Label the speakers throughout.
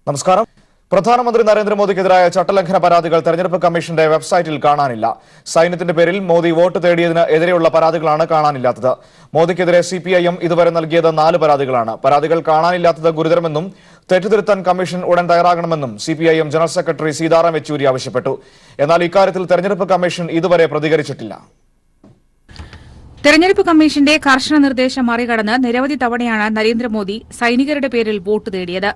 Speaker 1: നമസ്കാരം. പ്രധാനമന്ത്രി നരേന്ദ്രമോദിക്കെതിരായ ചട്ടലംഘന പരാതികൾ തെരഞ്ഞെടുപ്പ് കമ്മീഷന്റെ വെബ്സൈറ്റിൽ കാണാനില്ല. സൈന്യത്തിന്റെ പേരിൽ മോദി വോട്ട് തേടിയതിന് എതിരെയുള്ള പരാതികളാണ് കാണാനില്ലാത്തത്. മോദിക്കെതിരെ CPIM ഇതുവരെ നൽകിയത് 4 പരാതികളാണ്. പരാതികൾ കാണാനില്ലാത്തത് ഗുരുതരമെന്നും തെറ്റുതിരുത്താൻ കമ്മീഷൻ ഉടൻ തയ്യാറാകണമെന്നും CPIM general secretary Sitaram Yechury ആവശ്യപ്പെട്ടു. എന്നാൽ ഇക്കാര്യത്തിൽ തെരഞ്ഞെടുപ്പ് കമ്മീഷൻ ഇതുവരെ പ്രതികരിച്ചിട്ടില്ല.
Speaker 2: തെരഞ്ഞെടുപ്പ് കമ്മീഷന്റെ കർശന നിർദ്ദേശം മറികടന്ന് നിരവധി തവണയാണ് നരേന്ദ്രമോദി സൈനികരുടെ പേരിൽ വോട്ട് തേടിയത്.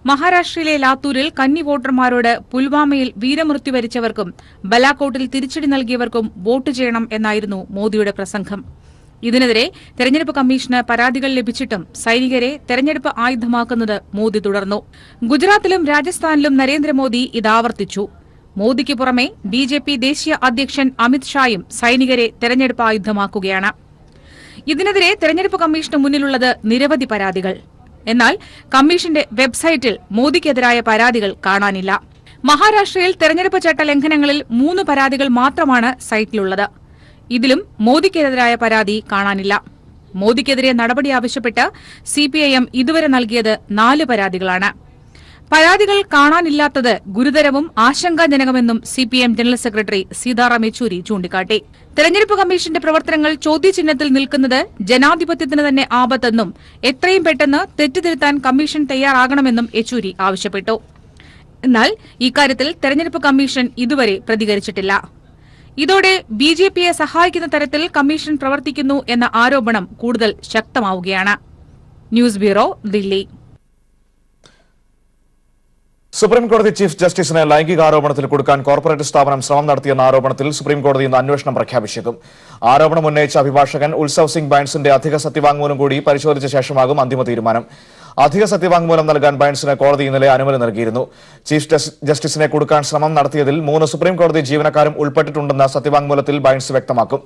Speaker 2: മഹാരാഷ്ട്രയിലെ ലാത്തൂരിൽ കന്നി വോട്ടർമാരോട് പുൽവാമയിൽ വീരമൃത്യു വരിച്ചവർക്കും ബലാക്കോട്ടിൽ തിരിച്ചടി നൽകിയവർക്കും വോട്ട് ചെയ്യണം എന്നായിരുന്നു മോദിയുടെ പ്രസംഗം. ഇതിനെതിരെ തെരഞ്ഞെടുപ്പ് കമ്മീഷന് പരാതികൾ ലഭിച്ചിട്ടും സൈനികരെ തെരഞ്ഞെടുപ്പ് ആയുധമാക്കുന്നത് മോദി തുടർന്നു. ഗുജറാത്തിലും രാജസ്ഥാനിലും നരേന്ദ്രമോദി ഇതാവർത്തിച്ചു. മോദിക്ക് പുറമെ BJP ദേശീയ അധ്യക്ഷൻ അമിത് ഷായും സൈനികരെ തെരഞ്ഞെടുപ്പ് ആയുധമാക്കുകയാണ്. ഇതിനെതിരെ തെരഞ്ഞെടുപ്പ് കമ്മീഷന് മുന്നിലുള്ളത് നിരവധി പരാതികൾ. എന്നാൽ കമ്മീഷന്റെ വെബ്സൈറ്റിൽ മോദിക്കെതിരായ പരാതികൾ കാണാനില്ല. മഹാരാഷ്ട്രയിൽ തെരഞ്ഞെടുപ്പ് ചട്ട ലംഘനങ്ങളിൽ 3 പരാതികൾ മാത്രമാണ് സൈറ്റിലുള്ളത്. ഇതിലും മോദിക്കെതിരായ പരാതി കാണാനില്ല. മോദിക്കെതിരെ നടപടി ആവശ്യപ്പെട്ട് CPIM ഇതുവരെ നൽകിയത് 4 പരാതികളാണ്. പരാതികൾ കാണാനില്ലാത്തത് ഗുരുതരവും ആശങ്കാജനകമെന്നും CPIM general secretary Sitaram Yechury ചൂണ്ടിക്കാട്ടി. തെരഞ്ഞെടുപ്പ് കമ്മീഷന്റെ പ്രവർത്തനങ്ങൾ ചോദ്യചിഹ്നത്തിൽ നിൽക്കുന്നത് ജനാധിപത്യത്തിന് തന്നെ ആപത്തെന്നും എത്രയും പെട്ടെന്ന് തെറ്റുതിരുത്താൻ കമ്മീഷൻ തയ്യാറാകണമെന്നും യെച്ചൂരി ആവശ്യപ്പെട്ടു. എന്നാൽ ഇക്കാര്യത്തിൽ തെരഞ്ഞെടുപ്പ് കമ്മീഷൻ ഇതുവരെ പ്രതികരിച്ചിട്ടില്ല. ഇതോടെ BJPയെ സഹായിക്കുന്ന തരത്തിൽ കമ്മീഷൻ പ്രവർത്തിക്കുന്നു എന്ന ആരോപണം കൂടുതൽ ശക്തമാവുകയാണ്. News bureau, Delhi.
Speaker 1: സുപ്രീംകോടതി ചീഫ് ജസ്റ്റിസിനെ ലൈംഗികാരോപണത്തിൽ കൊടുക്കാൻ കോർപ്പറേറ്റ് സ്ഥാപനം ശ്രമം നടത്തിയെന്ന ആരോപണത്തിൽ സുപ്രീംകോടതി ഇന്ന് അന്വേഷണം പ്രഖ്യാപിച്ചേക്കും. ആരോപണം ഉന്നയിച്ച അഭിഭാഷകൻ ഉത്സവ് സിംഗ് ബൈൻസിന്റെ അധിക സത്യവാങ്മൂലം കൂടി പരിശോധിച്ച ശേഷമാകും അന്തിമ തീരുമാനം. അധിക സത്യവാങ്മൂലം നൽകാൻ ബൈൻസിന് കോടതി ഇന്നലെ അനുമതി നൽകിയിരുന്നു. ചീഫ് ജസ്റ്റിസിനെ കൊടുക്കാൻ ശ്രമം നടത്തിയതിൽ 3 സുപ്രീംകോടതി ജീവനക്കാരും ഉൾപ്പെട്ടിട്ടുണ്ടെന്ന് സത്യവാങ്മൂലത്തിൽ ബൈൻസ് വ്യക്തമാക്കും.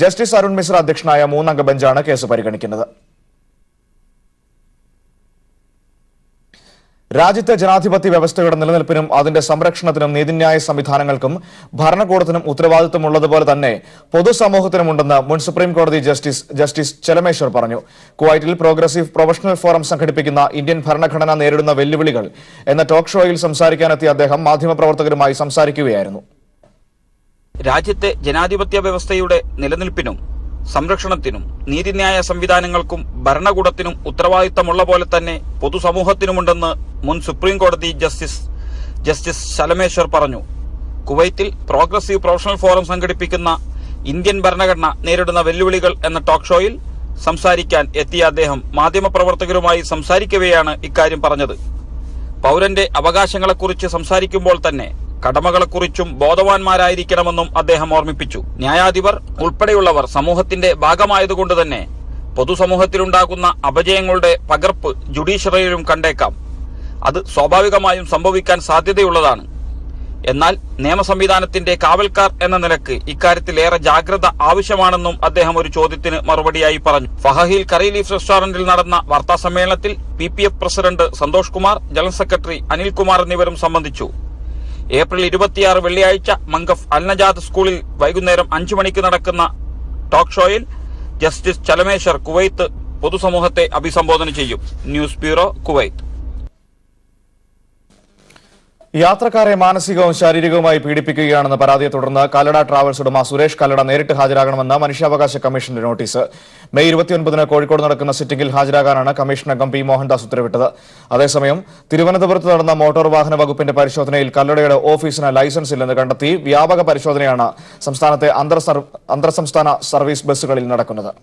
Speaker 1: ജസ്റ്റിസ് അരുൺ മിശ്ര അധ്യക്ഷനായ 3 അംഗ ബെഞ്ചാണ് കേസ് പരിഗണിക്കുന്നത്. രാജ്യത്തെ ജനാധിപത്യ വ്യവസ്ഥയുടെ നിലനിൽപ്പിനും അതിന്റെ സംരക്ഷണത്തിനും നീതിന്യായ സംവിധാനങ്ങൾക്കും ഭരണകൂടത്തിനും ഉത്തരവാദിത്തമുള്ളതുപോലെ തന്നെ പൊതുസമൂഹത്തിനുമുണ്ടെന്ന് മുൻ സുപ്രീംകോടതി ജസ്റ്റിസ് ചെലമേശ്വർ പറഞ്ഞു. കുവൈറ്റിൽ പ്രോഗ്രസീവ് പ്രൊഫഷണൽ ഫോറം സംഘടിപ്പിക്കുന്ന ഇന്ത്യൻ ഭരണഘടന നേരിടുന്ന വെല്ലുവിളികൾ എന്ന ടോക്ക് ഷോയിൽ സംസാരിക്കാനെത്തിയ അദ്ദേഹം മാധ്യമപ്രവർത്തകരുമായി സംസാരിക്കുകയായിരുന്നു.
Speaker 3: രാജ്യത്തെ ജനാധിപത്യ വ്യവസ്ഥയുടെ നിലനിൽപ്പിനും സംരക്ഷണത്തിനും നീതിന്യായ സംവിധാനങ്ങൾക്കും ഭരണകൂടത്തിനും ഉത്തരവാദിത്തമുള്ള പോലെ തന്നെ പൊതുസമൂഹത്തിനുമുണ്ടെന്ന് മുൻ സുപ്രീംകോടതി ജസ്റ്റിസ് ശലമേശ്വർ പറഞ്ഞു. കുവൈത്തിൽ പ്രോഗ്രസീവ് പ്രൊഫഷണൽ ഫോറം സംഘടിപ്പിക്കുന്ന ഇന്ത്യൻ ഭരണഘടന നേരിടുന്ന വെല്ലുവിളികൾ എന്ന ടോക്ക് ഷോയിൽ സംസാരിക്കാൻ എത്തിയ അദ്ദേഹം മാധ്യമപ്രവർത്തകരുമായി സംസാരിക്കവെയാണ് ഇക്കാര്യം പറഞ്ഞത്. പൗരന്റെ അവകാശങ്ങളെക്കുറിച്ച് സംസാരിക്കുമ്പോൾ തന്നെ കടമകളെക്കുറിച്ചും ബോധവാന്മാരായിരിക്കണമെന്നും അദ്ദേഹം ഓർമ്മിപ്പിച്ചു. ന്യായാധിപർ ഉൾപ്പെടെയുള്ളവർ സമൂഹത്തിന്റെ ഭാഗമായതുകൊണ്ട് തന്നെ പൊതുസമൂഹത്തിലുണ്ടാകുന്ന അപജയങ്ങളുടെ പകർപ്പ് ജുഡീഷ്യറിയിലും കണ്ടേക്കാം. അത് സ്വാഭാവികമായും സംഭവിക്കാൻ സാധ്യതയുള്ളതാണ്. എന്നാൽ നിയമസംവിധാനത്തിന്റെ കാവൽക്കാർ എന്ന നിലക്ക് ഇക്കാര്യത്തിൽ ഏറെ ജാഗ്രത ആവശ്യമാണെന്നും അദ്ദേഹം ഒരു ചോദ്യത്തിന് മറുപടിയായി പറഞ്ഞു. ഫഹഹിൽ കറി ലീഫ് റെസ്റ്റോറന്റിൽ നടന്ന വാർത്താസമ്മേളനത്തിൽ PPF president Santhosh Kumar, general secretary Anilkumar എന്നിവരും സംബന്ധിച്ചു. ഏപ്രിൽ 26 വെള്ളിയാഴ്ച മംഗഫ് അൽനജാദ് സ്കൂളിൽ വൈകുന്നേരം 5 മണിക്ക് നടക്കുന്ന ടോക്ക് ഷോയിൽ ജസ്റ്റിസ് ചലമേശ്വർ കുവൈത്ത് പൊതുസമൂഹത്തെ അഭിസംബോധന ചെയ്യും. News bureau, Kuwait.
Speaker 1: യാത്രക്കാരെ മാനസികവും ശാരീരികവുമായി പീഡിപ്പിക്കുകയാണെന്ന പരാതിയെ തുടർന്ന് കല്ലട ട്രാവൽസ് ഉടമ സുരേഷ് കല്ലട നേരിട്ട് ഹാജരാകണമെന്ന് മനുഷ്യാവകാശ കമ്മീഷന്റെ നോട്ടീസ്. മെയ് 29 കോഴിക്കോട് നടക്കുന്ന സിറ്റിംഗിൽ ഹാജരാകാനാണ് കമ്മീഷൻ അംഗം P. മോഹൻദാസ് ഉത്തരവിട്ടത്. അതേസമയം തിരുവനന്തപുരത്ത് നടന്ന മോട്ടോർ വാഹന വകുപ്പിന്റെ പരിശോധനയിൽ കല്ലടയുടെ ഓഫീസിന് ലൈസൻസ് ഇല്ലെന്ന് കണ്ടെത്തി വ്യാപക പരിശോധനയാണ് സംസ്ഥാനത്തെ അന്തർസംസ്ഥാന സർവീസ് ബസ്സുകളിൽ നടക്കുന്നത്.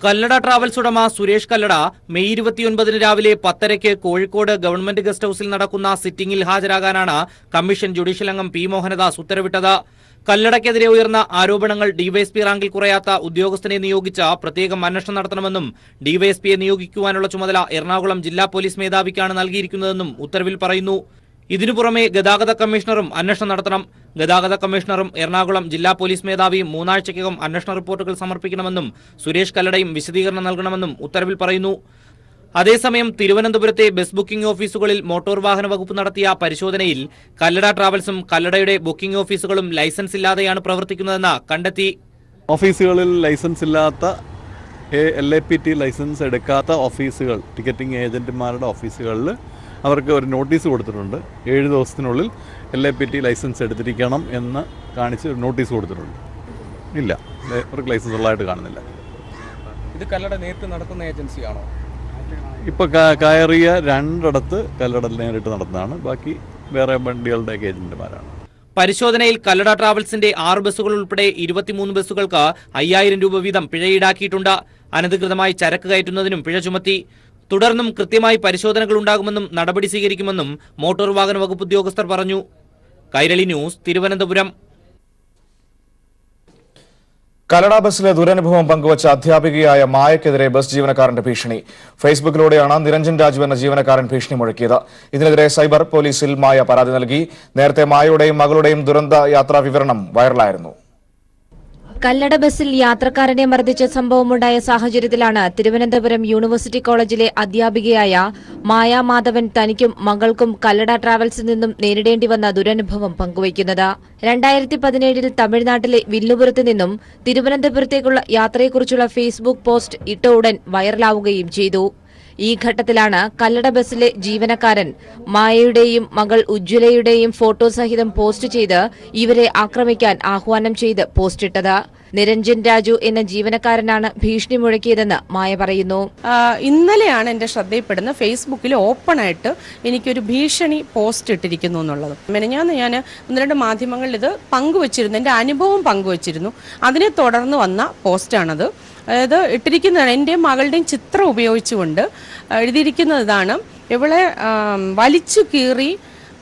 Speaker 4: കല്ലട ട്രാവൽസ് ഉടമ സുരേഷ് കല്ലട മെയ് 29 രാവിലെ 10:30 കോഴിക്കോട് ഗവൺമെന്റ് ഗസ്റ്റ് ഹൌസിൽ നടക്കുന്ന സിറ്റിംഗിൽ ഹാജരാകാനാണ് കമ്മീഷൻ ജുഡീഷ്യൽ അംഗം P. മോഹനദാസ് ഉത്തരവിട്ടത്. കല്ലടയ്ക്കെതിരെ ഉയർന്ന ആരോപണങ്ങൾ ഡിവൈഎസ്പി റാങ്കിൽ കുറയാത്ത ഉദ്യോഗസ്ഥനെ നിയോഗിച്ച പ്രത്യേകം അന്വേഷണം നടത്തണമെന്നും ഡിവൈഎസ്പിയെ നിയോഗിക്കുവാനുള്ള ചുമതല എറണാകുളം ജില്ലാ പോലീസ് മേധാവിക്കാണ് നൽകിയിരിക്കുന്നതെന്നും ഉത്തരവിൽ പറയുന്നു. ഇതിനു പുറമെ ഗതാഗത കമ്മീഷണറും അന്വേഷണം നടത്തണം. ഗതാഗത കമ്മീഷണറും എറണാകുളം ജില്ലാ പോലീസ് മേധാവിയും 3 ആഴ്ചയ്ക്കകം അന്വേഷണ റിപ്പോർട്ടുകൾ സമർപ്പിക്കണമെന്നും സുരേഷ് കല്ലടയും വിശദീകരണം നൽകണമെന്നും ഉത്തരവിൽ പറയുന്നു. അതേസമയം തിരുവനന്തപുരത്തെ ബസ് ബുക്കിംഗ് ഓഫീസുകളിൽ മോട്ടോർ വാഹന വകുപ്പ് നടത്തിയ പരിശോധനയിൽ കല്ലട ട്രാവൽസും കല്ലടയുടെ ബുക്കിംഗ് ഓഫീസുകളും ലൈസൻസ് ഇല്ലാതെയാണ് പ്രവർത്തിക്കുന്നതെന്ന് കണ്ടെത്തി.
Speaker 5: ഓഫീസുകളിൽ ലൈസൻസ് ഇല്ലാത്ത LAPT ലൈസൻസ് എടുക്കാത്ത ഓഫീസുകൾ, ടിക്കറ്റിംഗ് ഏജൻറ്റുമാരുടെ ഓഫീസുകളിൽ അവർക്ക് ഒരു നോട്ടീസ് കൊടുത്തിട്ടുണ്ട്. 7 ദിവസത്തിനുള്ളിൽ LAPT ലൈസൻസ് എടുത്തിരിക്കണം എന്ന് കാണിച്ച് ഒരു നോട്ടീസ് കൊടുത്തിട്ടുണ്ട്. ഇല്ല, അവർക്ക് ലൈസൻസ് ഉള്ളതായിട്ട് കാണുന്നില്ല.
Speaker 6: ഇത് കല്ലട നേരിട്ട് നടത്തുന്ന ഏജൻസിയാണോ?
Speaker 5: ഇപ്പോൾ കയറിയ 2 കല്ലട നേരിട്ട് നടത്തുന്നതാണ്, ബാക്കി വേറെ വണ്ടികളുടെയൊക്കെ ഏജൻറ്റുമാരാണ്.
Speaker 4: പരിശോധനയിൽ കല്ലട ട്രാവൽസിന്റെ 6 ബസ്സുകൾ ഉൾപ്പെടെ 23 ബസ്സുകൾക്ക് 5000 രൂപ വീതം പിഴ ഈടാക്കിയിട്ടുണ്ട്. അനധികൃതമായി ചരക്ക് കയറ്റുന്നതിനും പിഴ ചുമത്തി. തുടർന്നും കൃത്യമായി പരിശോധനകൾ ഉണ്ടാകുമെന്നും നടപടി സ്വീകരിക്കുമെന്നും മോട്ടോർ വാഹന വകുപ്പ് ഉദ്യോഗസ്ഥർ പറഞ്ഞു. കൈരളി ന്യൂസ്, തിരുവനന്തപുരം.
Speaker 1: കല്ലട ബസ്സിലെ ദുരനുഭവം പങ്കുവച്ച അധ്യാപികയായ മായക്കെതിരെ ബസ് ജീവനക്കാരന്റെ ഭീഷണി. ഫേസ്ബുക്കിലൂടെയാണ് നിരഞ്ജൻ രാജു എന്ന ജീവനക്കാരൻ ഭീഷണി മുഴക്കിയത്. ഇതിനെതിരെ സൈബർ പോലീസിൽ മായ പരാതി നൽകി. നേരത്തെ മായയുടെയും മകളുടെയും ദുരന്ത യാത്രാ വിവരണം വൈറലായിരുന്നു.
Speaker 7: കല്ലട ബസ്സിൽ യാത്രക്കാരനെ മർദ്ദിച്ച സംഭവമുണ്ടായ സാഹചര്യത്തിലാണ് തിരുവനന്തപുരം യൂണിവേഴ്സിറ്റി കോളേജിലെ അധ്യാപികയായ മായ മാധവൻ തനിക്കും മകൾക്കും കല്ലട ട്രാവൽസിൽ നിന്നും നേരിടേണ്ടി വന്ന ദുരനുഭവം പങ്കുവയ്ക്കുന്നത്. 2017 തമിഴ്നാട്ടിലെ വില്ലുപുരത്ത് നിന്നും തിരുവനന്തപുരത്തേക്കുള്ള യാത്രയെക്കുറിച്ചുള്ള ഫേസ്ബുക്ക് പോസ്റ്റ് ഇട്ട ഉടൻ വൈറലാവുകയും ചെയ്തു. ഈ ഘട്ടത്തിലാണ് കല്ലട ബസ്സിലെ ജീവനക്കാരൻ മായയുടെയും മകൾ ഉജ്ജ്വലയുടെയും ഫോട്ടോ സഹിതം പോസ്റ്റ് ചെയ്ത് ഇവരെ ആക്രമിക്കാൻ ആഹ്വാനം ചെയ്ത് പോസ്റ്റിട്ടത്. നിരഞ്ജൻ രാജു എന്ന ജീവനക്കാരനാണ് ഭീഷണി മുഴക്കിയതെന്ന് മായ പറയുന്നു.
Speaker 8: ഇന്നലെയാണ് എന്റെ ശ്രദ്ധയിൽപ്പെടുന്ന ഫേസ്ബുക്കിൽ ഓപ്പണായിട്ട് എനിക്കൊരു ഭീഷണി പോസ്റ്റ് ഇട്ടിരിക്കുന്നു എന്നുള്ളത്. മെനഞ്ഞാന്ന് ഞാൻ 1-2 മാധ്യമങ്ങളിൽ ഇത് പങ്കുവച്ചിരുന്നു, എന്റെ അനുഭവം പങ്കുവച്ചിരുന്നു. അതിനെ തുടർന്ന് വന്ന പോസ്റ്റാണത്. അതായത് ഇട്ടിരിക്കുന്നതാണ് എൻ്റെ മകളുടെയും ചിത്രം ഉപയോഗിച്ചുകൊണ്ട് എഴുതിയിരിക്കുന്നത് ഇതാണ്: ഇവളെ വലിച്ചു കീറി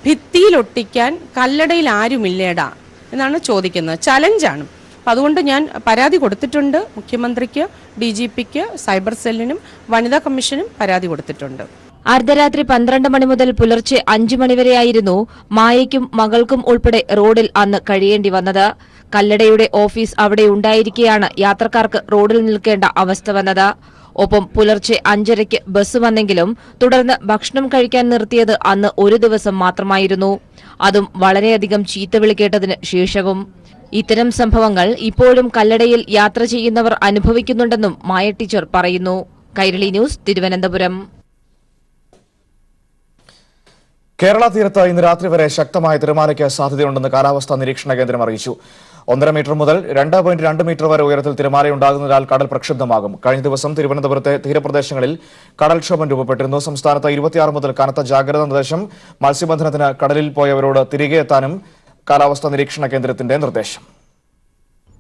Speaker 8: ഭിത്തിയിലൊട്ടിക്കാൻ കല്ലടയിൽ ആരുമില്ലേടാ എന്നാണ് ചോദിക്കുന്നത്. ചലഞ്ചാണ്. അപ്പം അതുകൊണ്ട് ഞാൻ പരാതി കൊടുത്തിട്ടുണ്ട്. മുഖ്യമന്ത്രിക്ക്, DGPക്ക്, സൈബർ സെല്ലിനും വനിതാ കമ്മീഷനും പരാതി കൊടുത്തിട്ടുണ്ട്.
Speaker 7: അർദ്ധരാത്രി 12 മണി മുതൽ പുലർച്ചെ 5 മണിവരെയായിരുന്നു മായയ്ക്കും മകൾക്കും ഉൾപ്പെടെ റോഡിൽ അന്ന് കഴിയേണ്ടി വന്നത്. കല്ലടയുടെ ഓഫീസ് അവിടെ ഉണ്ടായിരിക്കെയാണ് യാത്രക്കാർക്ക് റോഡിൽ നിൽക്കേണ്ട അവസ്ഥ വന്നത്. ഒപ്പം പുലർച്ചെ 5:30 ബസ് വന്നെങ്കിലും തുടർന്ന് ഭക്ഷണം കഴിക്കാൻ നിർത്തിയത് അന്ന് ഒരു ദിവസം മാത്രമായിരുന്നു. അതും വളരെയധികം ചീത്തവിളി കേട്ടതിന് ശേഷവും. ഇത്തരം സംഭവങ്ങൾ ഇപ്പോഴും കല്ലടയിൽ യാത്ര ചെയ്യുന്നവർ അനുഭവിക്കുന്നുണ്ടെന്നും മായ ടീച്ചർ പറയുന്നു. കൈരളി ന്യൂസ്, തിരുവനന്തപുരം.
Speaker 1: കേരള തീരത്ത് ഇന്ന് രാത്രി വരെ ശക്തമായ തിരമാലയ്ക്ക് സാധ്യതയുണ്ടെന്ന് കാലാവസ്ഥാ നിരീക്ഷണ കേന്ദ്രം അറിയിച്ചു. 1.5 മീറ്റർ മുതൽ 2.2 മീറ്റർ വരെ ഉയരത്തിൽ തിരമാലയുണ്ടാകുന്നതിനാൽ കടൽ പ്രക്ഷുബ്ധമാകും. കഴിഞ്ഞ ദിവസം തിരുവനന്തപുരത്തെ തീരപ്രദേശങ്ങളിൽ കടൽക്ഷോഭം രൂപപ്പെട്ടിരുന്നു. സംസ്ഥാനത്ത് 26 മുതൽ കനത്ത ജാഗ്രതാ നിർദ്ദേശം. മത്സ്യബന്ധനത്തിന് കടലിൽ പോയവരോട് തിരികെ എത്താനും കാലാവസ്ഥാ നിരീക്ഷണ കേന്ദ്രത്തിന്റെ നിർദ്ദേശം.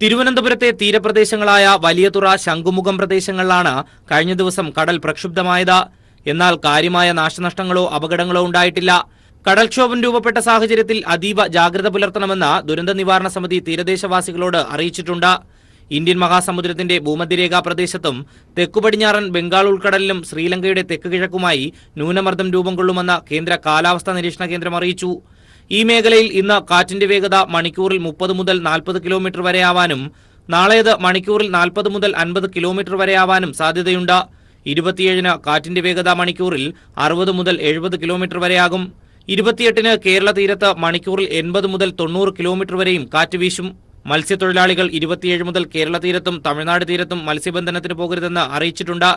Speaker 4: തിരുവനന്തപുരത്തെ തീരപ്രദേശങ്ങളായ വലിയതുറ, ശംഖുമുഖം പ്രദേശങ്ങളിലാണ് കഴിഞ്ഞ ദിവസം കടൽ പ്രക്ഷുബ്ധമായത്. എന്നാൽ കാര്യമായ നാശനഷ്ടങ്ങളോ അപകടങ്ങളോ ഉണ്ടായിട്ടില്ല. കടൽക്ഷോഭം രൂപപ്പെട്ട സാഹചര്യത്തിൽ അതീവ ജാഗ്രത പുലർത്തണമെന്ന് ദുരന്ത നിവാരണ സമിതി തീരദേശവാസികളോട് അറിയിച്ചിട്ടുണ്ട്. ഇന്ത്യൻ മഹാസമുദ്രത്തിന്റെ ഭൂമധ്യരേഖാ പ്രദേശത്തും തെക്കുപടിഞ്ഞാറൻ ബംഗാൾ ഉൾക്കടലിലും ശ്രീലങ്കയുടെ തെക്ക് കിഴക്കുമായി ന്യൂനമർദ്ദം രൂപം കൊള്ളുമെന്ന് കേന്ദ്ര കാലാവസ്ഥാ നിരീക്ഷണ കേന്ദ്രം അറിയിച്ചു. ഈ മേഖലയിൽ ഇന്ന് കാറ്റിന്റെ വേഗത മണിക്കൂറിൽ 30 മുതൽ 40 കിലോമീറ്റർ വരെയാവാനും നാളേത് മണിക്കൂറിൽ 40 മുതൽ 50 കിലോമീറ്റർ വരെയാവാനും സാധ്യതയുണ്ട്. 27-ന് കാറ്റിന്റെ വേഗത മണിക്കൂറിൽ 60 മുതൽ 70 കിലോമീറ്റർ വരെയാകും. 28-ന് കേരള തീരത്ത് മണിക്കൂറിൽ 80 മുതൽ 90 കിലോമീറ്റർ വരെയും കാറ്റ് വീശും. മത്സ്യത്തൊഴിലാളികൾ 27 മുതൽ കേരള തീരത്തും തമിഴ്നാട് തീരത്തും മത്സ്യബന്ധനത്തിന് പോകരുതെന്ന് അറിയിച്ചിട്ടുണ്ട്.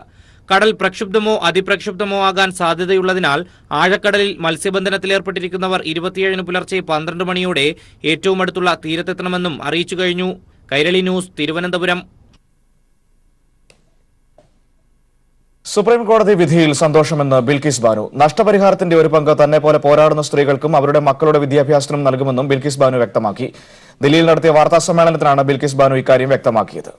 Speaker 4: കടൽ പ്രക്ഷുബ്ധമോ അതിപ്രക്ഷുബ്ധമോ ആകാൻ സാധ്യതയുള്ളതിനാൽ ആഴക്കടലിൽ മത്സ്യബന്ധനത്തിലേർപ്പെട്ടിരിക്കുന്നവർ 27-ന് പുലർച്ചെ 12 മണിയോടെ ഏറ്റവും അടുത്തുള്ള തീരത്തെത്തണമെന്നും അറിയിച്ചു കഴിഞ്ഞു. കൈരളി ന്യൂസ്, തിരുവനന്തപുരം.
Speaker 1: സുപ്രീം കോടതി വിധിയിൽ സന്തോഷമെന്ന് ബിൽക്കിസ് ബാനു. നഷ്ടപരിഹാരത്തിന്റെ ഒരു പങ്ക് തന്നെ പോലെ പോരാടുന്ന സ്ത്രീകൾക്കും അവരുടെ മക്കളുടെ വിദ്യാഭ്യാസത്തിനും നൽകുമെന്നും ബിൽക്കിസ് ബാനു വ്യക്തമാക്കി. ദില്ലിയിൽ നടത്തിയ വാർത്താ സമ്മേളനത്തിലാണ് ബിൽക്കിസ് ബാനു ഇക്കാര്യം വ്യക്തമാക്കിയത്.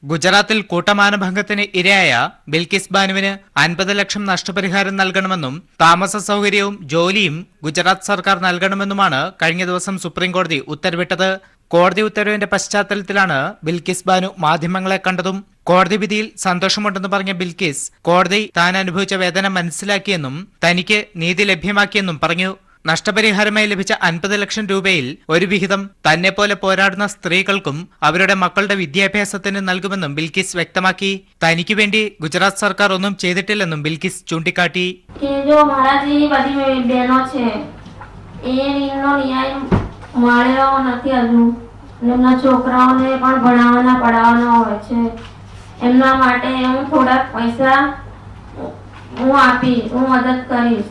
Speaker 9: ഗുജറാത്തിൽ കൂട്ടമാനഭംഗത്തിന് ഇരയായ ബിൽക്കിസ് ബാനുവിന് 50 ലക്ഷം നഷ്ടപരിഹാരം നൽകണമെന്നും താമസ സൗകര്യവും ജോലിയും ഗുജറാത്ത് സർക്കാർ നൽകണമെന്നുമാണ് കഴിഞ്ഞ ദിവസം സുപ്രീംകോടതി ഉത്തരവിട്ടത്. കോടതി ഉത്തരവിന്റെ പശ്ചാത്തലത്തിലാണ് ബിൽക്കിസ് ബാനു മാധ്യമങ്ങളെ കണ്ടതും. കോടതി വിധിയിൽ സന്തോഷമുണ്ടെന്ന് പറഞ്ഞ ബിൽക്കിസ് കോടതി താൻ അനുഭവിച്ച വേദന മനസ്സിലാക്കിയെന്നും തനിക്ക് നീതി ലഭ്യമാക്കിയെന്നും പറഞ്ഞു. നഷ്ടപരിഹാരമായി ലഭിച്ച 50 ലക്ഷം രൂപയിൽ ഒരു വിഹിതം തന്നെ പോലെ പോരാടുന്ന സ്ത്രീകൾക്കും അവരുടെ മക്കളുടെ വിദ്യാഭ്യാസത്തിന് നൽകുമെന്നും ബിൽക്കിസ് വ്യക്തമാക്കി. തനിക്ക് വേണ്ടി ഗുജറാത്ത് സർക്കാർ ഒന്നും ചെയ്തിട്ടില്ലെന്നും ബിൽക്കിസ് ചൂണ്ടിക്കാട്ടി.
Speaker 10: એમના માટે હું થોડા પૈસા હું આપીશ, હું મદદ કરીશ.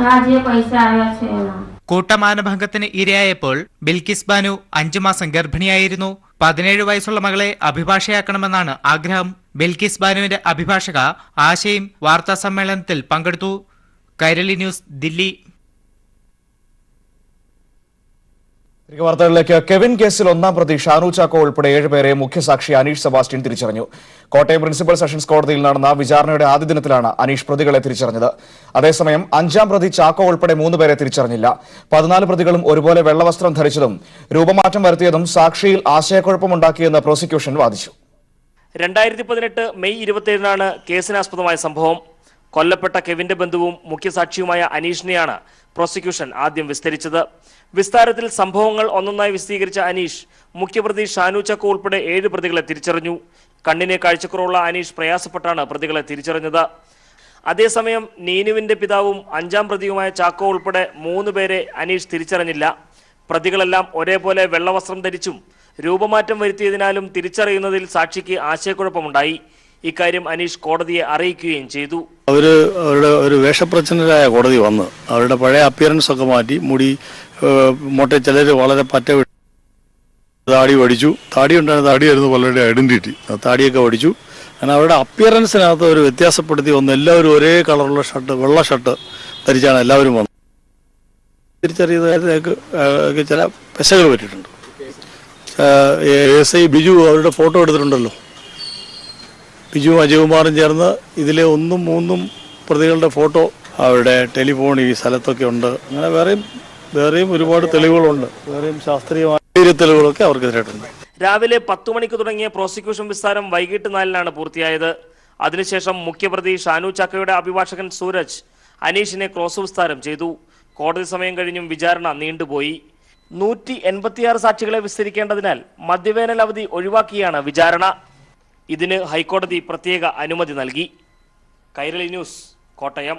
Speaker 10: આ જે પૈસા આવ્યા છે એના.
Speaker 9: കൂട്ടമാനഭംഗത്തിന് ഇരയായപ്പോൾ ബിൽക്കിസ് ബാനു 5 മാസം ഗർഭിണിയായിരുന്നു. 17 വയസ്സുള്ള മകളെ അഭിഭാഷകയാക്കണമെന്നാണ് ആഗ്രഹം. ബിൽക്കിസ് ബാനുവിന്റെ അഭിഭാഷക ആശയും വാർത്താ സമ്മേളനത്തിൽ പങ്കെടുത്തു. കൈരളി ന്യൂസ്, ദില്ലി.
Speaker 1: വാർത്തകളിലേക്ക്. കെവിൻ കേസിൽ ഒന്നാം പ്രതി ഷാനു ചാക്കോ ഉൾപ്പെടെ 7 പേരെ മുഖ്യസാക്ഷി അനീഷ് സെബാസ്റ്റ്യൻ തിരിച്ചറിഞ്ഞു. കോട്ടയം പ്രിൻസിപ്പൽ സെഷൻസ് കോടതിയിൽ നടന്ന വിചാരണയുടെ ആദ്യ ദിനത്തിലാണ് അനീഷ് പ്രതികളെ തിരിച്ചറിഞ്ഞത്. അതേസമയം 5-ാം പ്രതി ചാക്കോ ഉൾപ്പെടെ 3 പേരെ തിരിച്ചറിഞ്ഞില്ല. 14 പ്രതികളും ഒരുപോലെ വെള്ളവസ്ത്രം ധരിച്ചതും രൂപമാറ്റം വരുത്തിയതും സാക്ഷിയിൽ ആശയക്കുഴപ്പമുണ്ടാക്കിയെന്ന് പ്രോസിക്യൂഷൻ വാദിച്ചു.
Speaker 11: 2018 മെയ് 27-നാണ് കേസിനാസ്പദമായ സംഭവം. കൊല്ലപ്പെട്ട കെവിന്റെ ബന്ധുവും മുഖ്യസാക്ഷിയുമായ അനീഷിനെയാണ് പ്രോസിക്യൂഷൻ ആദ്യം വിസ്തരിച്ചത്. വിസ്താരത്തിൽ സംഭവങ്ങൾ ഒന്നൊന്നായി വിശദീകരിച്ച അനീഷ് മുഖ്യപ്രതി ഷാനു ചാക്കോ ഉൾപ്പെടെ 7 പ്രതികളെ തിരിച്ചറിഞ്ഞു. കണ്ണിന് കാഴ്ചക്കുറവുള്ള അനീഷ് പ്രയാസപ്പെട്ടാണ് പ്രതികളെ തിരിച്ചറിഞ്ഞത്. അതേസമയം നീനുവിന്റെ പിതാവും 5-ാം പ്രതിയുമായ ചാക്കോ ഉൾപ്പെടെ 3 പേരെ അനീഷ് തിരിച്ചറിഞ്ഞില്ല. പ്രതികളെല്ലാം ഒരേപോലെ വെള്ളവസ്ത്രം ധരിച്ചും രൂപമാറ്റം വരുത്തിയതിനാലും തിരിച്ചറിയുന്നതിൽ സാക്ഷിക്ക് ആശയക്കുഴപ്പമുണ്ടായി. ഇക്കാര്യം അനീഷ് കോടതിയെ അറിയിക്കുകയും ചെയ്തു.
Speaker 12: അവരുടെ ഒരു വേഷപ്രച്ഛന്നരായ കോടതി വന്ന് അവരുടെ പഴയ അപ്പിയറൻസ് ഒക്കെ മാറ്റി മുടി മൊട്ട ചിലർ വളരെ പറ്റ താടി പഠിച്ചു. താടി ഉണ്ടായിരുന്ന താടിയായിരുന്നു പലരുടെ ഐഡന്റിറ്റി. താടിയൊക്കെ പഠിച്ചു. അങ്ങനെ അവരുടെ അപ്പിയറൻസിനകത്ത് ഒരു വ്യത്യാസപ്പെടുത്തി വന്നു. എല്ലാവരും ഒരേ കളറുള്ള ഷർട്ട്, വെള്ള ഷർട്ട് ധരിച്ചാണ് എല്ലാവരും വന്നത്. തിരിച്ചറിയുന്നതിലേക്ക് ചില പെശകൾ പറ്റിയിട്ടുണ്ട്. SI ബിജു അവരുടെ ഫോട്ടോ എടുത്തിട്ടുണ്ടല്ലോ. ബിജുവും അജയകുമാറും ചേർന്ന് ഇതിലെ 1ഉം 3ഉം പ്രതികളുടെ ഫോട്ടോ അവരുടെ ടെലിഫോൺ ഈ സ്ഥലത്തൊക്കെ ഉണ്ട്. അങ്ങനെ വേറെയും ഒരുപാട് തെളിവുകളുണ്ട്. വേറെയും ശാസ്ത്രീയമായ തെളിവുകളൊക്കെ അവർക്കെതിരായിട്ടുണ്ട്.
Speaker 11: രാവിലെ 10 മണിക്ക് തുടങ്ങിയ പ്രോസിക്യൂഷൻ വിസ്താരം വൈകിട്ട് 4-നാണ് പൂർത്തിയായത്. അതിനുശേഷം മുഖ്യപ്രതി ഷാനു ചാക്കോയുടെ അഭിഭാഷകൻ സൂരജ് അനീഷിനെ ക്രോസ് വിസ്താരം ചെയ്തു. കോടതി സമയം കഴിഞ്ഞും വിചാരണ നീണ്ടുപോയി. 186 സാക്ഷികളെ വിസ്തരിക്കേണ്ടതിനാൽ മധ്യവേനൽ അവധി ഒഴിവാക്കിയാണ് വിചാരണ. ഇതിന് ഹൈക്കോടതി പ്രത്യേക അനുമതി നൽകി. കൈരളി ന്യൂസ്, കോട്ടയം.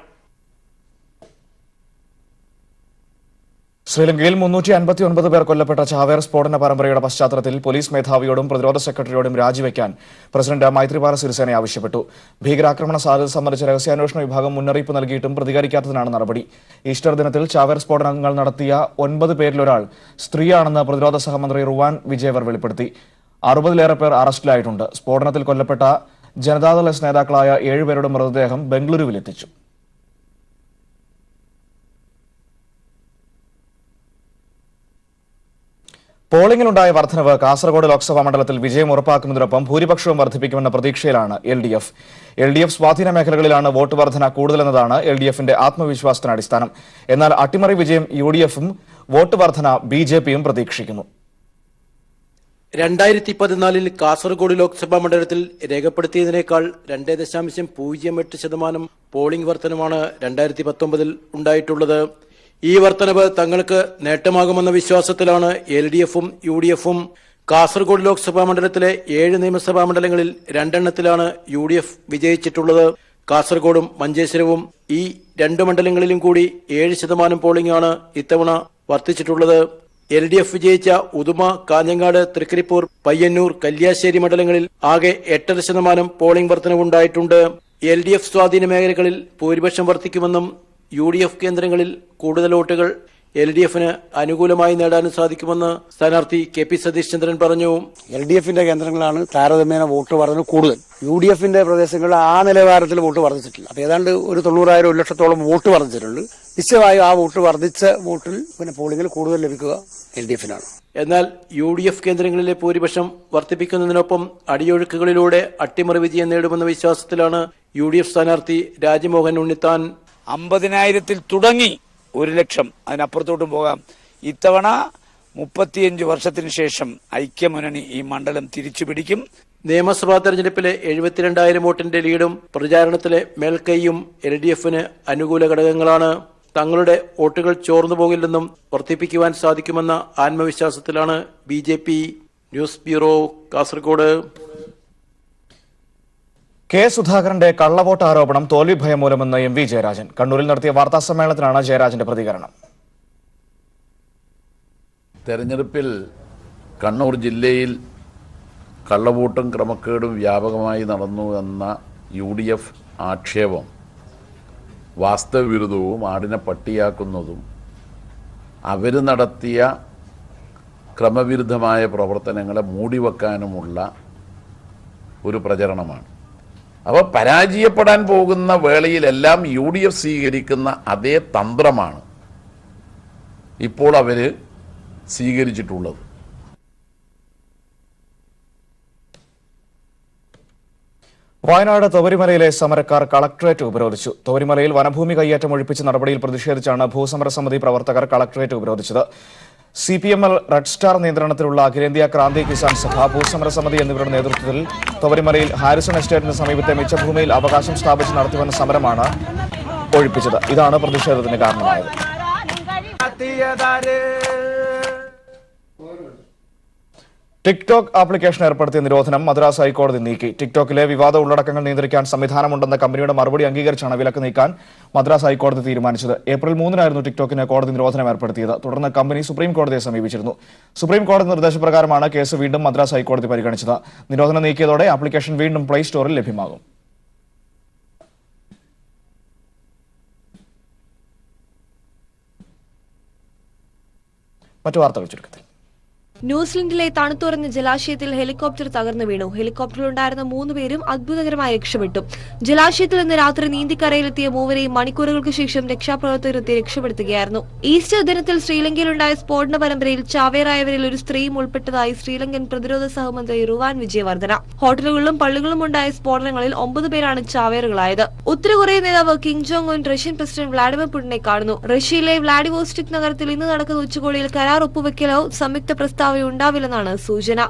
Speaker 1: ശ്രീലങ്കയിൽ 359 പേർ കൊല്ലപ്പെട്ട ചാവേർ സ്ഫോടന പരമ്പരയുടെ പശ്ചാത്തലത്തിൽ പോലീസ് മേധാവിയോടും പ്രതിരോധ സെക്രട്ടറിയോടും രാജിവെക്കാൻ പ്രസിഡന്റ് മൈത്രിപാല സിരിസേന ആവശ്യപ്പെട്ടു. ഭീകരാക്രമണ സാധ്യത സംബന്ധിച്ച് രഹസ്യാന്വേഷണ വിഭാഗം മുന്നറിയിപ്പ് നൽകിയിട്ടും പ്രതികരിക്കാത്തതിനാണ് നടപടി. ഈസ്റ്റർ ദിനത്തിൽ ചാവേർ സ്ഫോടനങ്ങൾ നടത്തിയ 9 പേരിലൊരാൾ സ്ത്രീയാണെന്ന് പ്രതിരോധ സഹമന്ത്രി റുവാൻ വിജയവർ വെളിപ്പെടുത്തി. 60-ലേറെ പേർ അറസ്റ്റിലായിട്ടുണ്ട്. സ്ഫോടനത്തിൽ കൊല്ലപ്പെട്ട ജനതാദൾ എസ് നേതാക്കളായ 7 പേരുടെ മൃതദേഹം ബംഗളൂരുവിലെത്തിച്ചു. പോളിംഗിലുണ്ടായ വർധനവ് കാസർഗോഡ് ലോക്സഭാ മണ്ഡലത്തിൽ വിജയം ഉറപ്പാക്കുന്നതിനൊപ്പം ഭൂരിപക്ഷവും വർദ്ധിപ്പിക്കുമെന്ന പ്രതീക്ഷയിലാണ് LDF. LDF സ്വാധീന മേഖലകളിലാണ് വോട്ട് വർധന കൂടുതലെന്നതാണ് LDFന്റെ ആത്മവിശ്വാസത്തിന് അടിസ്ഥാനം. എന്നാൽ അട്ടിമറി വിജയം UDFും വോട്ട് വർധന BJPയും പ്രതീക്ഷിക്കുന്നു.
Speaker 13: 2014 കാസർഗോഡ് ലോക്സഭാ മണ്ഡലത്തിൽ രേഖപ്പെടുത്തിയതിനേക്കാൾ 2.08% പോളിംഗ് വർധനമാണ് 2019 ഉണ്ടായിട്ടുള്ളത്. ഈ വർധനവ് തങ്ങൾക്ക് നേട്ടമാകുമെന്ന വിശ്വാസത്തിലാണ് LDFും UDFും. കാസർഗോഡ് ലോക്സഭാ മണ്ഡലത്തിലെ 7 നിയമസഭാ മണ്ഡലങ്ങളിൽ 2 UDF വിജയിച്ചിട്ടുള്ളത്. കാസർഗോഡും മഞ്ചേശ്വരവും ഈ 2 മണ്ഡലങ്ങളിലും കൂടി 7% പോളിംഗ് ആണ് ഇത്തവണ വർദ്ധിച്ചിട്ടുള്ളത്. LDF വിജയിച്ച ഉദുമ, കാഞ്ഞങ്ങാട്, തൃക്കരിപ്പൂർ, പയ്യന്നൂർ, കല്യാശ്ശേരി മണ്ഡലങ്ങളിൽ ആകെ 8% പോളിംഗ് വർധനവുണ്ടായിട്ടുണ്ട്. LDF സ്വാധീന മേഖലകളിൽ ഭൂരിപക്ഷം വർദ്ധിക്കുമെന്നും UDF കേന്ദ്രങ്ങളിൽ കൂടുതൽ വോട്ടുകൾ LDFന് അനുകൂലമായി നേടാനും സാധിക്കുമെന്ന് സ്ഥാനാർത്ഥി KP സതീഷ് ചന്ദ്രൻ പറഞ്ഞു.
Speaker 14: LDFന്റെ കേന്ദ്രങ്ങളാണ് താരതമ്യേന വോട്ട് വർധന കൂടുതൽ. UDFന്റെ പ്രദേശങ്ങളിൽ ആ നിലവാരത്തിൽ വോട്ട് വർദ്ധിച്ചിട്ടില്ല. അപ്പോൾ ഏതാണ്ട് ഒരു 90,000 1 ലക്ഷത്തോളം വോട്ട് വർദ്ധിച്ചിട്ടുണ്ട്. നിശ്ചയമായും ആ വോട്ട് വർദ്ധിച്ച വോട്ടിൽ പോളിംഗിൽ കൂടുതൽ ലഭിക്കുക LDFനാണ്.
Speaker 13: എന്നാൽ UDF കേന്ദ്രങ്ങളിലെ ഭൂരിപക്ഷം വർദ്ധിപ്പിക്കുന്നതിനൊപ്പം അടിയൊഴുക്കുകളിലൂടെ അട്ടിമറി വിജയം നേടുമെന്ന വിശ്വാസത്തിലാണ് UDF സ്ഥാനാർത്ഥി രാജ്മോഹൻ ഉണ്ണിത്താൻ.
Speaker 15: 50,000-ൽ തുടങ്ങി 1 ലക്ഷം, അതിനപ്പുറത്തോട്ടും പോകാം. ഇത്തവണ 35 വർഷത്തിന് ശേഷം ഐക്യമുന്നണി ഈ മണ്ഡലം തിരിച്ചുപിടിക്കും.
Speaker 13: നിയമസഭാ തെരഞ്ഞെടുപ്പിലെ 72,000 വോട്ടിന്റെ ലീഡും പ്രചാരണത്തിലെ മേൽക്കൈയും LDFന് അനുകൂല ഘടകങ്ങളാണ്. തങ്ങളുടെ വോട്ടുകൾ ചോർന്നു പോകില്ലെന്നും വർദ്ധിപ്പിക്കുവാൻ സാധിക്കുമെന്ന ആത്മവിശ്വാസത്തിലാണ് BJP. News bureau, Kasaragod.
Speaker 1: K സുധാകരന്റെ കള്ളവോട്ട് ആരോപണം തോൽവി ഭയം മൂലമെന്ന് MV ജയരാജൻ. കണ്ണൂരിൽ നടത്തിയ വാർത്താ സമ്മേളനത്തിലാണ് ജയരാജന്റെ പ്രതികരണം.
Speaker 16: തെരഞ്ഞെടുപ്പിൽ കണ്ണൂർ ജില്ലയിൽ കള്ളവോട്ടും ക്രമക്കേടും വ്യാപകമായി നടന്നു എന്ന UDF ആക്ഷേപം വാസ്തവവിരുദ്ധവും ആടിനെ പട്ടിയാക്കുന്നതും അവർ നടത്തിയ ക്രമവിരുദ്ധമായ പ്രവർത്തനങ്ങളെ മൂടിവെക്കാനുമുള്ള ഒരു പ്രചരണമാണ്. അപ്പോൾ പരാജയപ്പെടാൻ പോകുന്ന വേളയിലെല്ലാം UDF സ്വീകരിക്കുന്ന അതേ തന്ത്രമാണ് ഇപ്പോൾ അവർ സ്വീകരിച്ചിട്ടുള്ളത്.
Speaker 1: വയനാട് തൊവരിമലയിലെ സമരക്കാർ കളക്ടറേറ്റ് ഉപരോധിച്ചു. തൊവരിമലയിൽ വനഭൂമി കയ്യേറ്റം ഒഴിപ്പിച്ച നടപടിയിൽ പ്രതിഷേധിച്ചാണ് ഭൂസമര സമിതി പ്രവർത്തകർ കളക്ടറേറ്റ് ഉപരോധിച്ചത്. CPML റെഡ് സ്റ്റാർ നിയന്ത്രണത്തിലുള്ള അഖിലേന്ത്യാ ക്രാന്തി കിസാൻ സഭ, ഭൂസമര സമിതി എന്നിവരുടെ നേതൃത്വത്തിൽ തൊവരിമലയിൽ ഹാരിസൺ എസ്റ്റേറ്റിന് സമീപത്തെ മിച്ചഭൂമിയിൽ അവകാശം സ്ഥാപിച്ച് നടത്തിവന്ന സമരമാണ് ഒഴിപ്പിച്ചത്. ഇതാണ് പ്രതിഷേധത്തിന് കാരണമായത്. ടിക്ടോക്ക് ആപ്ലിക്കേഷൻ ഏർപ്പെടുത്തിയ നിരോധനം മദ്രാസ് ഹൈക്കോടതി നീക്കി. ടിക്ടോക്കിലെ വിവാദ ഉള്ളടക്കങ്ങൾ നിയന്ത്രിക്കാൻ സംവിധാനമുണ്ടെന്ന കമ്പനിയുടെ മറുപടി അംഗീകരിച്ചാണ് വിലക്ക് നീക്കാൻ മദ്രാസ് ഹൈക്കോടതി തീരുമാനിച്ചത്. ഏപ്രിൽ 3-നായിരുന്നു ടിക്ടോക്കിന് കോടതി നിരോധനം ഏർപ്പെടുത്തിയത്. തുടർന്ന് കമ്പനി സുപ്രീം കോടതിയെ സമീപിച്ചിരുന്നു. സുപ്രീം കോടതി നിർദ്ദേശപ്രകാരമാണ് കേസ് വീണ്ടും മദ്രാസ് ഹൈക്കോടതി പരിഗണിച്ചത്. നിരോധനം നീക്കിയതോടെ ആപ്ലിക്കേഷൻ വീണ്ടും പ്ലേ സ്റ്റോറിൽ ലഭ്യമാകും. മറ്റു വാർത്തകൾ ചുരുക്കത്തിൽ.
Speaker 7: ന്യൂസിലൻഡിലെ തണുത്തുറഞ്ഞ ജലാശയത്തിൽ ഹെലികോപ്റ്റർ തകർന്നു വീണു. ഹെലികോപ്റ്ററിലുണ്ടായിരുന്ന 3 പേരും അത്ഭുതകരമായി രക്ഷപ്പെട്ടു. ജലാശയത്തിൽ നിന്ന് രാത്രി നീന്തിക്കരയിലെത്തിയ 3 മണിക്കൂറുകൾക്ക് ശേഷം രക്ഷാപ്രവർത്തകർ എത്തി രക്ഷപ്പെടുത്തുകയായിരുന്നു. ഈസ്റ്റർ ദിനത്തിൽ ശ്രീലങ്കയിലുണ്ടായ സ്ഫോടന പരമ്പരയിൽ ചാവേറായവരിൽ ഒരു സ്ത്രീയും ഉൾപ്പെട്ടതായി ശ്രീലങ്കൻ പ്രതിരോധ സഹമന്ത്രി റുവാൻ വിജയവർദ്ധന. ഹോട്ടലുകളിലും പള്ളികളിലും ഉണ്ടായ സ്ഫോടനങ്ങളിൽ 9 പേരാണ് ചാവേറുകളായത്. ഉത്തര കൊറിയൻ നേതാവ് Kim Jong Un Russian president Vladimir പുടിനെ കാണുന്നു. റഷ്യയിലെ വ്ളാഡിവോസ്റ്റോക്ക് നഗരത്തിൽ ഇന്ന് നടക്കുന്ന ഉച്ചകോടിയിൽ കരാർ ഒപ്പുവെക്കലോ സംയുക്ത പ്രസ്താവന ഉണ്ടാവില്ലെന്നാണ് സൂചന.